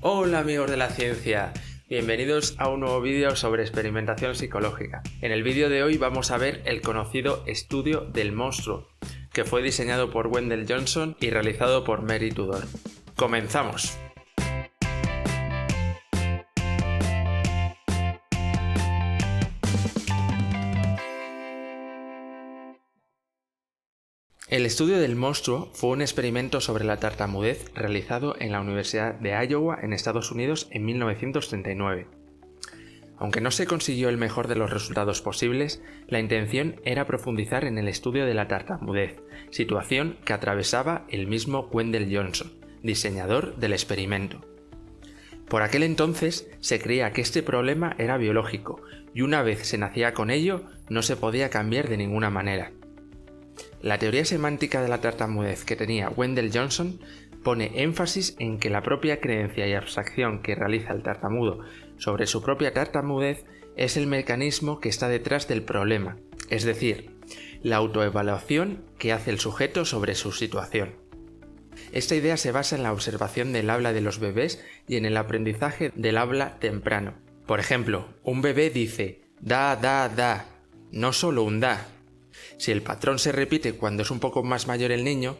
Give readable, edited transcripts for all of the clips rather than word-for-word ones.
Hola amigos de la ciencia, bienvenidos a un nuevo vídeo sobre experimentación psicológica. En el vídeo de hoy vamos a ver el conocido estudio del monstruo, que fue diseñado por Wendell Johnson y realizado por Mary Tudor. ¡Comenzamos! El estudio del monstruo fue un experimento sobre la tartamudez realizado en la Universidad de Iowa en Estados Unidos en 1939. Aunque no se consiguió el mejor de los resultados posibles, la intención era profundizar en el estudio de la tartamudez, situación que atravesaba el mismo Wendell Johnson, diseñador del experimento. Por aquel entonces se creía que este problema era biológico y una vez se nacía con ello no se podía cambiar de ninguna manera. La teoría semántica de la tartamudez que tenía Wendell Johnson pone énfasis en que la propia creencia y abstracción que realiza el tartamudo sobre su propia tartamudez es el mecanismo que está detrás del problema, es decir, la autoevaluación que hace el sujeto sobre su situación. Esta idea se basa en la observación del habla de los bebés y en el aprendizaje del habla temprano. Por ejemplo, un bebé dice da, da, da, no solo un da. Si el patrón se repite cuando es un poco más mayor el niño,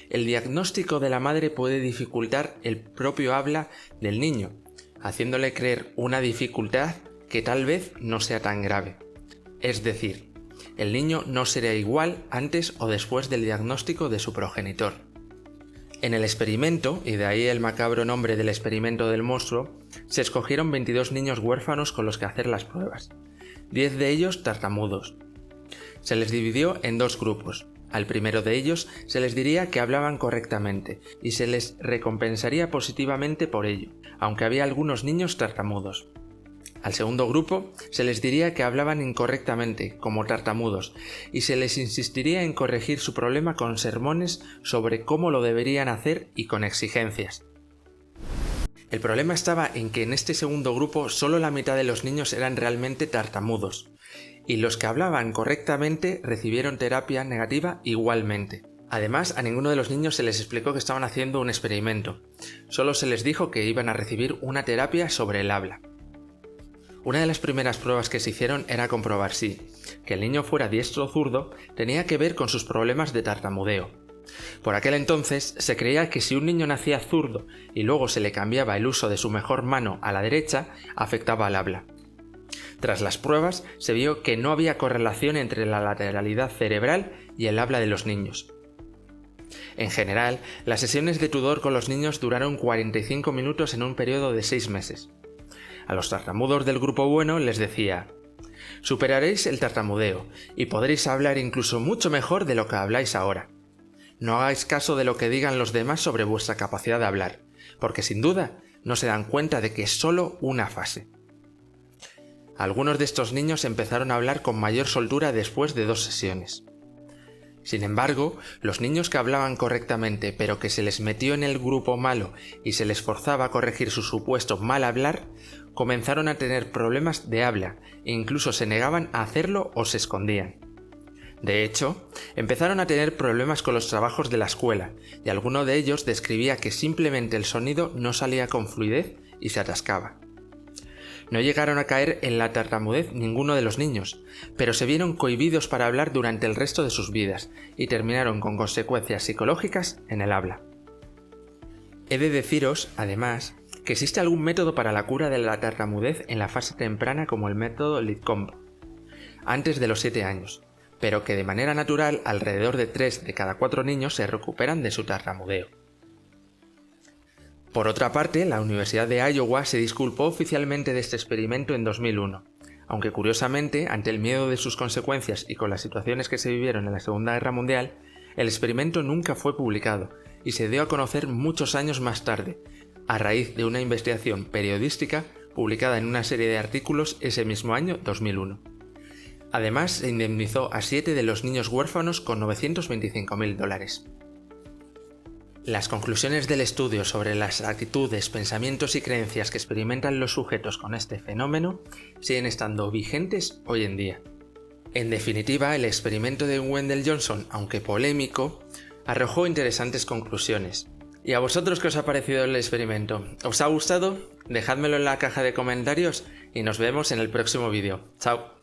el diagnóstico de la madre puede dificultar el propio habla del niño, haciéndole creer una dificultad que tal vez no sea tan grave. Es decir, el niño no será igual antes o después del diagnóstico de su progenitor. En el experimento, y de ahí el macabro nombre del experimento del monstruo, se escogieron 22 niños huérfanos con los que hacer las pruebas, 10 de ellos tartamudos. Se les dividió en dos grupos. Al primero de ellos se les diría que hablaban correctamente y se les recompensaría positivamente por ello, aunque había algunos niños tartamudos. Al segundo grupo se les diría que hablaban incorrectamente, como tartamudos, y se les insistiría en corregir su problema con sermones sobre cómo lo deberían hacer y con exigencias. El problema estaba en que en este segundo grupo solo la mitad de los niños eran realmente tartamudos, y los que hablaban correctamente recibieron terapia negativa igualmente. Además, a ninguno de los niños se les explicó que estaban haciendo un experimento, solo se les dijo que iban a recibir una terapia sobre el habla. Una de las primeras pruebas que se hicieron era comprobar si, que el niño fuera diestro o zurdo, tenía que ver con sus problemas de tartamudeo. Por aquel entonces se creía que si un niño nacía zurdo y luego se le cambiaba el uso de su mejor mano a la derecha, afectaba al habla. Tras las pruebas se vio que no había correlación entre la lateralidad cerebral y el habla de los niños. En general, las sesiones de Tudor con los niños duraron 45 minutos en un periodo de 6 meses. A los tartamudos del grupo bueno les decía: superaréis el tartamudeo y podréis hablar incluso mucho mejor de lo que habláis ahora. No hagáis caso de lo que digan los demás sobre vuestra capacidad de hablar, porque sin duda no se dan cuenta de que es solo una fase. Algunos de estos niños empezaron a hablar con mayor soltura después de 2 sesiones. Sin embargo, los niños que hablaban correctamente pero que se les metió en el grupo malo y se les forzaba a corregir su supuesto mal hablar, comenzaron a tener problemas de habla e incluso se negaban a hacerlo o se escondían. De hecho, empezaron a tener problemas con los trabajos de la escuela y alguno de ellos describía que simplemente el sonido no salía con fluidez y se atascaba. No llegaron a caer en la tartamudez ninguno de los niños, pero se vieron cohibidos para hablar durante el resto de sus vidas y terminaron con consecuencias psicológicas en el habla. He de deciros, además, que existe algún método para la cura de la tartamudez en la fase temprana como el método Lidcombe, antes de los 7 años, pero que de manera natural alrededor de 3 de cada 4 niños se recuperan de su tartamudeo. Por otra parte, la Universidad de Iowa se disculpó oficialmente de este experimento en 2001, aunque curiosamente, ante el miedo de sus consecuencias y con las situaciones que se vivieron en la Segunda Guerra Mundial, el experimento nunca fue publicado y se dio a conocer muchos años más tarde, a raíz de una investigación periodística publicada en una serie de artículos ese mismo año 2001. Además, se indemnizó a 7 de los niños huérfanos con $925.000. Las conclusiones del estudio sobre las actitudes, pensamientos y creencias que experimentan los sujetos con este fenómeno siguen estando vigentes hoy en día. En definitiva, el experimento de Wendell Johnson, aunque polémico, arrojó interesantes conclusiones. ¿Y a vosotros qué os ha parecido el experimento? ¿Os ha gustado? Dejádmelo en la caja de comentarios y nos vemos en el próximo vídeo. ¡Chao!